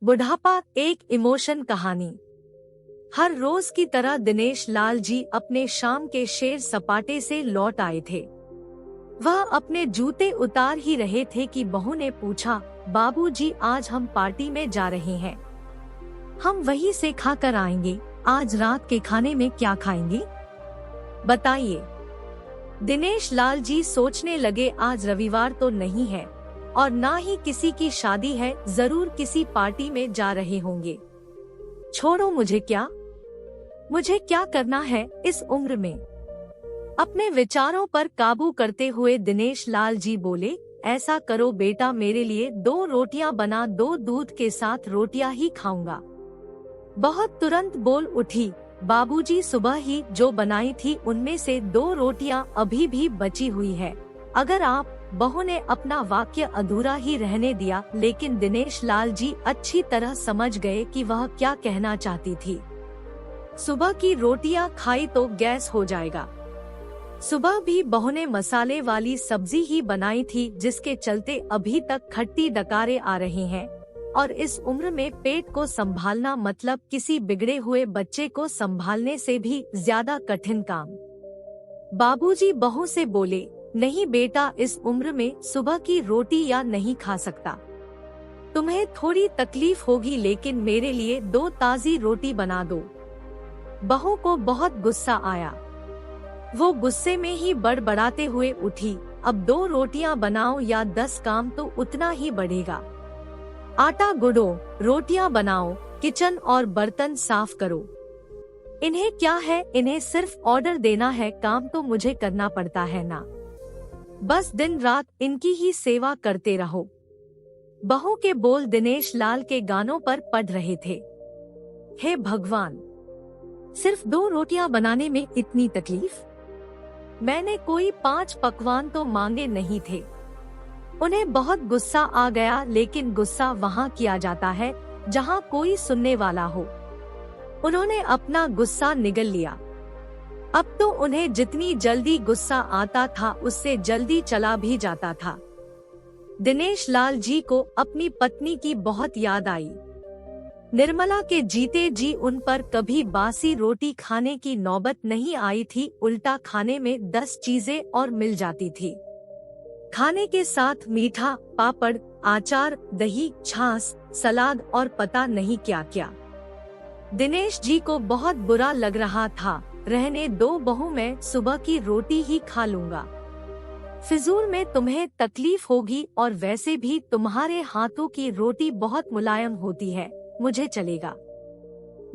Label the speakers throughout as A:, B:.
A: बुढ़ापा एक इमोशन कहानी। हर रोज की तरह दिनेश लाल जी अपने शाम के शेर सपाटे से लौट आए थे। वह अपने जूते उतार ही रहे थे कि बहू ने पूछा, बाबूजी आज हम पार्टी में जा रहे हैं, हम वहीं से खा कर आएंगे। आज रात के खाने में क्या खाएंगे बताइए। दिनेश लाल जी सोचने लगे, आज रविवार तो नहीं है और ना ही किसी की शादी है, जरूर किसी पार्टी में जा रहे होंगे। छोड़ो, मुझे क्या करना है इस उम्र में। अपने विचारों पर काबू करते हुए दिनेश लाल जी बोले, ऐसा करो बेटा, मेरे लिए 2 रोटियां बना दो, दूध के साथ रोटियां ही खाऊंगा। बहुत तुरंत बोल उठी, बाबूजी सुबह ही जो बनाई थी उनमें से 2 रोटियां अभी भी बची हुई है। अगर आप। बहू ने अपना वाक्य अधूरा ही रहने दिया, लेकिन दिनेश लाल जी अच्छी तरह समझ गए कि वह क्या कहना चाहती थी। सुबह की रोटियां खाई तो गैस हो जाएगा। सुबह भी बहू ने मसाले वाली सब्जी ही बनाई थी, जिसके चलते अभी तक खट्टी डकारे आ रहे हैं। और इस उम्र में पेट को संभालना मतलब किसी बिगड़े हुए बच्चे को संभालने से भी ज्यादा कठिन काम। बाबूजी बहू से बोले, नहीं बेटा, इस उम्र में सुबह की रोटी या नहीं खा सकता। तुम्हें थोड़ी तकलीफ होगी, लेकिन मेरे लिए 2 ताजी रोटी बना दो। बहू को बहुत गुस्सा आया। वो गुस्से में ही बड़बड़ाते हुए उठी, अब 2 रोटियां बनाओ या 10 काम तो उतना ही बढ़ेगा। आटा गूंदो, रोटियां बनाओ, किचन और बर्तन साफ करो। इन्हें क्या है, इन्हें सिर्फ ऑर्डर देना है, काम तो मुझे करना पड़ता है ना। बस दिन रात इनकी ही सेवा करते रहो। बहू के बोल दिनेश लाल के गानों पर पड़ रहे थे। हे भगवान, सिर्फ 2 रोटियां बनाने में इतनी तकलीफ। मैंने कोई 5 पकवान तो मांगे नहीं थे। उन्हें बहुत गुस्सा आ गया, लेकिन गुस्सा वहाँ किया जाता है जहाँ कोई सुनने वाला हो। उन्होंने अपना गुस्सा निगल लिया। अब तो उन्हें जितनी जल्दी गुस्सा आता था, उससे जल्दी चला भी जाता था। दिनेश लाल जी को अपनी पत्नी की बहुत याद आई। निर्मला के जीते जी उन पर कभी बासी रोटी खाने की नौबत नहीं आई थी, उल्टा खाने में 10 चीजें और मिल जाती थी। खाने के साथ मीठा, पापड़, अचार, दही, छाछ, सलाद और पता नहीं क्या क्या। दिनेश जी को बहुत बुरा लग रहा था। रहने दो बहू, मैं सुबह की रोटी ही खा लूंगा। फिजूल में तुम्हें तकलीफ होगी, और वैसे भी तुम्हारे हाथों की रोटी बहुत मुलायम होती है, मुझे चलेगा।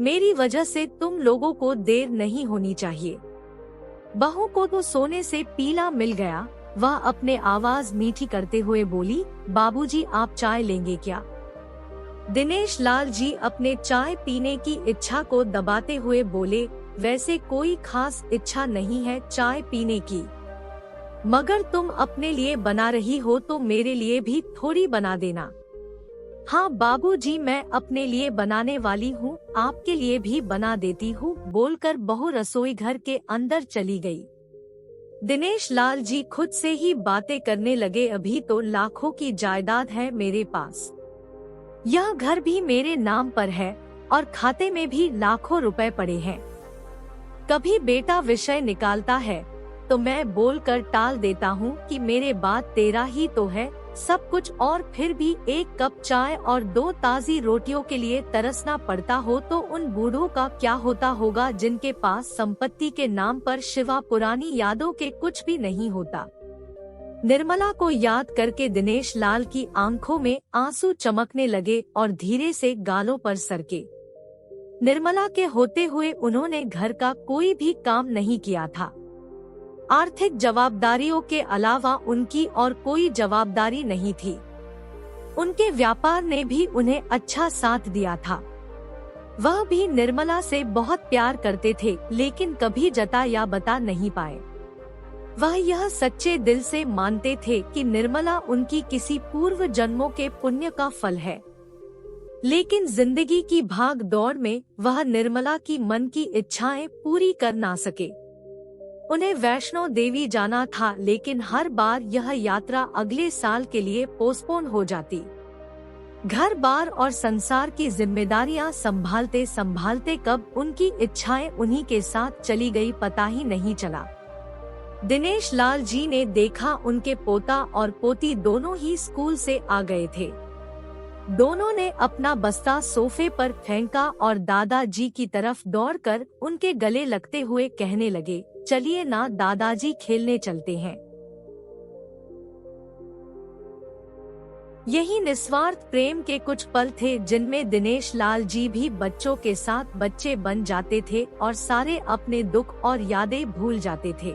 A: मेरी वजह से तुम लोगों को देर नहीं होनी चाहिए। बहू को तो सोने से पीला मिल गया। वह अपने आवाज मीठी करते हुए बोली, बाबूजी आप चाय लेंगे क्या? दिनेश लाल जी अपने चाय पीने की इच्छा को दबाते हुए बोले, वैसे कोई खास इच्छा नहीं है चाय पीने की, मगर तुम अपने लिए बना रही हो तो मेरे लिए भी थोड़ी बना देना। हाँ बाबूजी, मैं अपने लिए बनाने वाली हूँ, आपके लिए भी बना देती हूँ, बोलकर बहू रसोई घर के अंदर चली गई। दिनेश लाल जी खुद से ही बातें करने लगे, अभी तो लाखों की जायदाद है मेरे पास। यह घर भी मेरे नाम पर है और खाते में भी लाखों रुपए पड़े हैं। कभी बेटा विषय निकालता है तो मैं बोलकर टाल देता हूँ कि मेरे बाद तेरा ही तो है सब कुछ, और फिर भी 1 कप चाय और 2 ताजी रोटियों के लिए तरसना पड़ता हो तो उन बूढ़ों का क्या होता होगा, जिनके पास संपत्ति के नाम पर शिवा पुरानी यादों के कुछ भी नहीं होता। निर्मला को याद करके दिनेश लाल की आंखों में आंसू चमकने लगे और धीरे से गालों पर सरके। निर्मला के होते हुए उन्होंने घर का कोई भी काम नहीं किया था। आर्थिक जवाबदारियों के अलावा उनकी और कोई जवाबदारी नहीं थी। उनके व्यापार ने भी उन्हें अच्छा साथ दिया था। वह भी निर्मला से बहुत प्यार करते थे, लेकिन कभी जता या बता नहीं पाए। वह यह सच्चे दिल से मानते थे कि निर्मला उनकी किसी पूर्व जन्मों के पुण्य का फल है, लेकिन जिंदगी की भाग दौड़ में वह निर्मला की मन की इच्छाएं पूरी कर ना सके। उन्हें वैष्णो देवी जाना था, लेकिन हर बार यह यात्रा अगले साल के लिए पोस्टपोन हो जाती। घर बार और संसार की जिम्मेदारियां संभालते संभालते कब उनकी इच्छाएं उन्हीं के साथ चली गई पता ही नहीं चला। दिनेश लाल जी ने देखा उनके पोता और पोती दोनों ही स्कूल से आ गए थे। दोनों ने अपना बस्ता सोफे पर फेंका और दादाजी की तरफ दौड़कर उनके गले लगते हुए कहने लगे, चलिए ना दादाजी, खेलने चलते हैं। यही निस्वार्थ प्रेम के कुछ पल थे जिनमें दिनेश लाल जी भी बच्चों के साथ बच्चे बन जाते थे और सारे अपने दुख और यादें भूल जाते थे।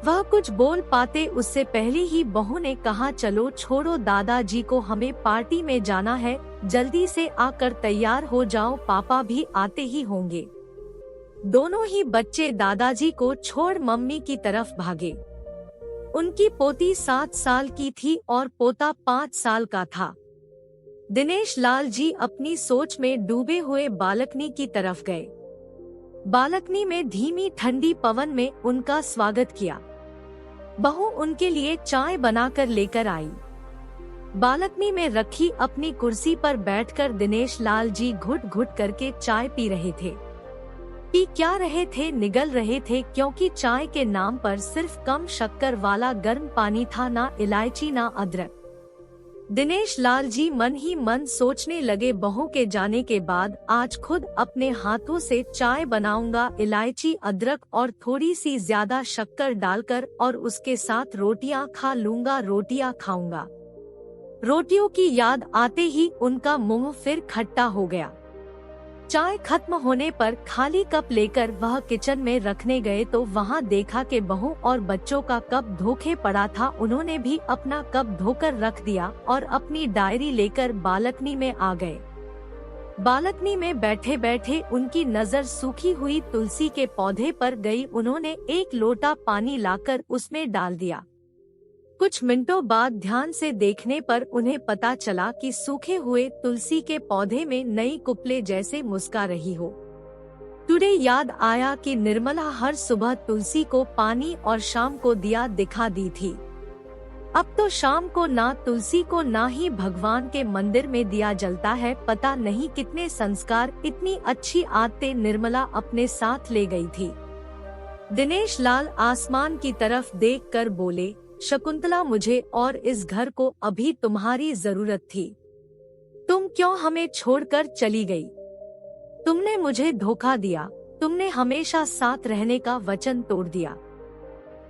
A: वह कुछ बोल पाते उससे पहले ही बहू ने कहा, चलो छोड़ो दादाजी को, हमें पार्टी में जाना है, जल्दी से आकर तैयार हो जाओ, पापा भी आते ही होंगे। दोनों ही बच्चे दादाजी को छोड़ मम्मी की तरफ भागे। उनकी पोती 7 साल की थी और पोता 5 साल का था। दिनेश लाल जी अपनी सोच में डूबे हुए बालकनी की तरफ गए। बालकनी में धीमी ठंडी पवन में उनका स्वागत किया। बहू उनके लिए चाय बनाकर लेकर आई। बालकनी में रखी अपनी कुर्सी पर बैठकर दिनेश लाल जी घुट घुट करके चाय पी रहे थे। पी क्या रहे थे, निगल रहे थे, क्योंकि चाय के नाम पर सिर्फ कम शक्कर वाला गर्म पानी था, ना इलायची ना अदरक। दिनेश लाल जी मन ही मन सोचने लगे, बहू के जाने के बाद आज खुद अपने हाथों से चाय बनाऊंगा, इलायची अदरक और थोड़ी सी ज्यादा शक्कर डालकर, और उसके साथ रोटियां खा लूंगा, रोटियां खाऊंगा। रोटियों की याद आते ही उनका मुंह फिर खट्टा हो गया। चाय खत्म होने पर खाली कप लेकर वह किचन में रखने गए तो वहां देखा कि बहू और बच्चों का कप धोखे पड़ा था। उन्होंने भी अपना कप धोकर रख दिया और अपनी डायरी लेकर बालकनी में आ गए। बालकनी में बैठे बैठे उनकी नजर सूखी हुई तुलसी के पौधे पर गई। उन्होंने एक लोटा पानी लाकर उसमें डाल दिया। कुछ मिनटों बाद ध्यान से देखने पर उन्हें पता चला कि सूखे हुए तुलसी के पौधे में नई कुपले जैसे मुस्का रही हो। टुडे याद आया कि निर्मला हर सुबह तुलसी को पानी और शाम को दिया दिखा दी थी। अब तो शाम को ना तुलसी को ना ही भगवान के मंदिर में दिया जलता है। पता नहीं कितने संस्कार, इतनी अच्छी आदतें निर्मला अपने साथ ले गई थी। दिनेश लाल आसमान की तरफ देखकर बोले, शकुंतला, मुझे और इस घर को अभी तुम्हारी जरूरत थी। तुम क्यों हमें छोड़कर चली गई? तुमने मुझे धोखा दिया। तुमने हमेशा साथ रहने का वचन तोड़ दिया।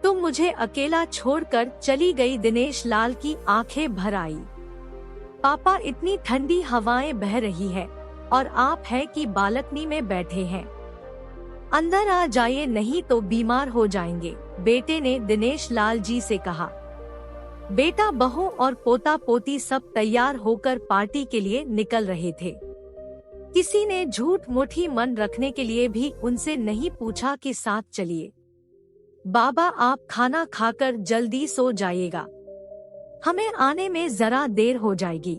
A: तुम मुझे अकेला छोड़कर चली गई। दिनेश लाल की आंखें भर आई। पापा, इतनी ठंडी हवाएं बह रही है और आप है कि बालकनी में बैठे हैं। अंदर आ जाइए, नहीं तो बीमार हो जाएंगे, बेटे ने दिनेश लाल जी से कहा। बेटा, बहू और पोता पोती सब तैयार होकर पार्टी के लिए निकल रहे थे। किसी ने झूठ मूठी मन रखने के लिए भी उनसे नहीं पूछा कि साथ चलिए। बाबा, आप खाना खाकर जल्दी सो जाइएगा, हमें आने में जरा देर हो जाएगी।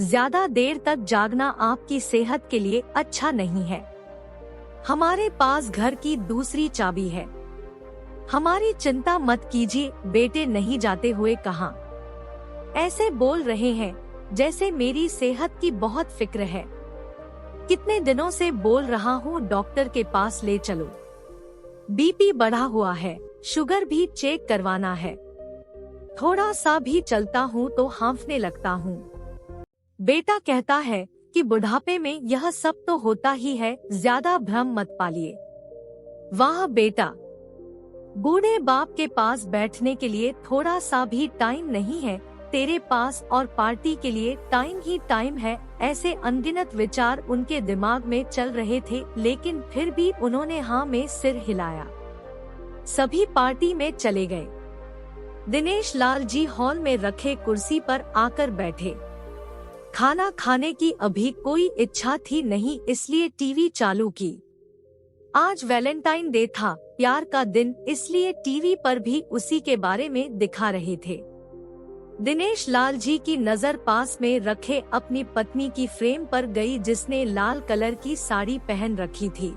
A: ज्यादा देर तक जागना आपकी सेहत के लिए अच्छा नहीं है। हमारे पास घर की दूसरी चाबी है। हमारी चिंता मत कीजिए, बेटे नहीं जाते हुए कहा। ऐसे बोल रहे हैं जैसे मेरी सेहत की बहुत फिक्र है। कितने दिनों से बोल रहा हूँ डॉक्टर के पास ले चलो। बीपी बढ़ा हुआ है, शुगर भी चेक करवाना है। थोड़ा सा भी चलता हूँ तो हांफने लगता हूँ। बेटा कहता है कि बुढ़ापे में यह सब तो होता ही है, ज्यादा भ्रम मत पालिए। वाह बेटा, बूढ़े बाप के पास बैठने के लिए थोड़ा सा भी टाइम नहीं है तेरे पास, और पार्टी के लिए टाइम ही टाइम है। ऐसे अनगिनत विचार उनके दिमाग में चल रहे थे, लेकिन फिर भी उन्होंने हाँ में सिर हिलाया। सभी पार्टी में चले गए। दिनेश लाल जी हॉल में रखे कुर्सी पर आकर बैठे। खाना खाने की अभी कोई इच्छा थी नहीं, इसलिए टीवी चालू की। आज वैलेंटाइन डे था, प्यार का दिन, इसलिए टीवी पर भी उसी के बारे में दिखा रहे थे। दिनेश लाल जी की नजर पास में रखे अपनी पत्नी की फ्रेम पर गई, जिसने लाल कलर की साड़ी पहन रखी थी।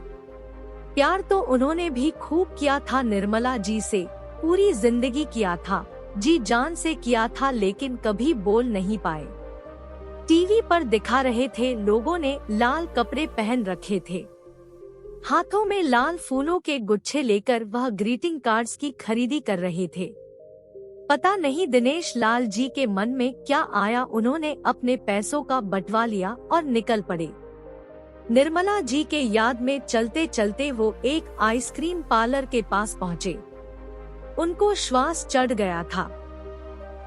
A: प्यार तो उन्होंने भी खूब किया था निर्मला जी से, पूरी जिंदगी किया था, जी जान से किया था, लेकिन कभी बोल नहीं पाए। टीवी पर दिखा रहे थे लोगों ने लाल कपड़े पहन रखे थे। हाथों में लाल फूलों के गुच्छे लेकर वह ग्रीटिंग कार्ड्स की खरीदी कर रहे थे। पता नहीं दिनेश लाल जी के मन में क्या आया, उन्होंने अपने पैसों का बंटवा लिया और निकल पड़े। निर्मला जी के याद में चलते चलते वो एक आइसक्रीम पार्लर के पास पहुँचे। उनको श्वास चढ़ गया था,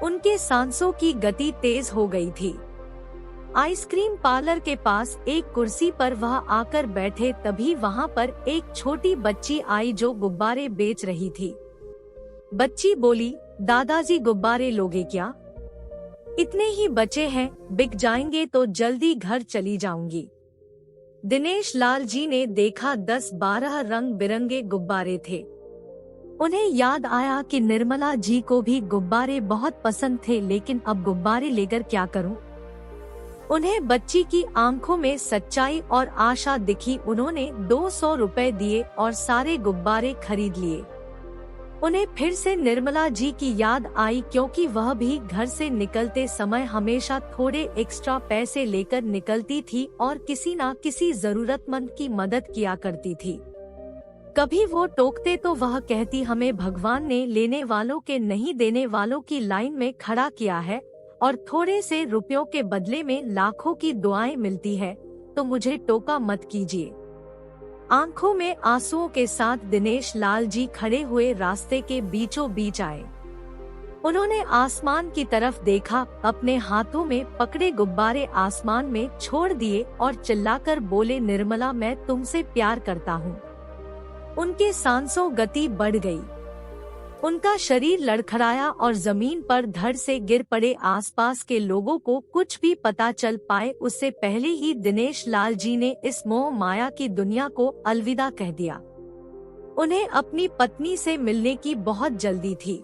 A: उनके सांसों की गति तेज हो गई थी। आइसक्रीम पार्लर के पास एक कुर्सी पर वह आकर बैठे, तभी वहाँ पर एक छोटी बच्ची आई जो गुब्बारे बेच रही थी। बच्ची बोली, दादाजी गुब्बारे लोगे क्या? इतने ही बचे हैं, बिक जाएंगे तो जल्दी घर चली जाऊंगी। दिनेश लाल जी ने देखा 10-12 रंग बिरंगे गुब्बारे थे। उन्हें याद आया कि निर्मला जी को भी गुब्बारे बहुत पसंद थे, लेकिन अब गुब्बारे लेकर क्या करूं? उन्हें बच्ची की आंखों में सच्चाई और आशा दिखी। उन्होंने 200 रुपए दिए और सारे गुब्बारे खरीद लिए। उन्हें फिर से निर्मला जी की याद आई, क्योंकि वह भी घर से निकलते समय हमेशा थोड़े एक्स्ट्रा पैसे लेकर निकलती थी और किसी न किसी जरूरतमंद की मदद किया करती थी। कभी वो टोकते तो वह कहती, हमें भगवान ने लेने वालों के नहीं देने वालों की लाइन में खड़ा किया है और थोड़े से रुपयों के बदले में लाखों की दुआएं मिलती है, तो मुझे टोका मत कीजिए। आंखों में आंसुओं के साथ दिनेश लाल जी खड़े हुए रास्ते के बीचों बीच आए। उन्होंने आसमान की तरफ देखा, अपने हाथों में पकड़े गुब्बारे आसमान में छोड़ दिए और चिल्लाकर बोले, निर्मला, मैं तुमसे प्यार करता हूँ। उनके सांसों गति बढ़ गई, उनका शरीर लड़खड़ाया और जमीन पर धड़ से गिर पड़े। आसपास के लोगों को कुछ भी पता चल पाए उससे पहले ही दिनेश लाल जी ने इस मोह माया की दुनिया को अलविदा कह दिया। उन्हें अपनी पत्नी से मिलने की बहुत जल्दी थी।